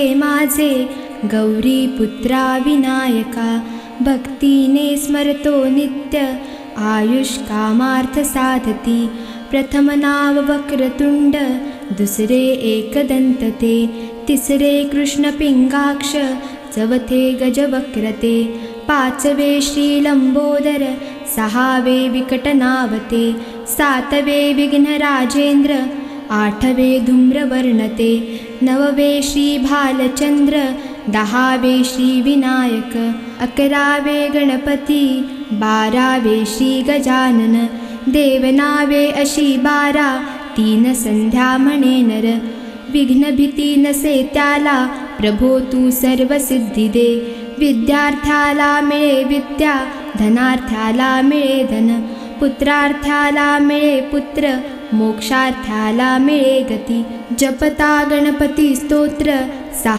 हे माझे गौरी पुत्रा विनायका, भक्तीने स्मरतो नित्य आयुष कामार्थ साधती. प्रथम नाव वक्रतुंड, दुसरे एकदंतते, तिसरे कृष्ण पिंगाक्ष, चवथे गजवक्रते, पाचवे श्रीलंबोदर, सहावे विकटनावते, सातवे विघ्नराजेंद्र, आठवे धूम्रवर्णते, नववे श्री भालचंद्र, दहावे श्री विनायक, अकरावे गणपती, बारावे श्री गजानन, देवनावे अशी बारा, तीन संध्या म्हणे नर. विघ्न भीती नसे त्याला, प्रभो तू सर्व सिद्धी दे. विद्यार्थ्याला मिळे विद्या, धनार्थ्याला मिळे धन, पुत्रार्थ्याला मिळे पुत्र, मोक्षार्थ्याला मिळे गती. जपता गणपती स्तोत्र,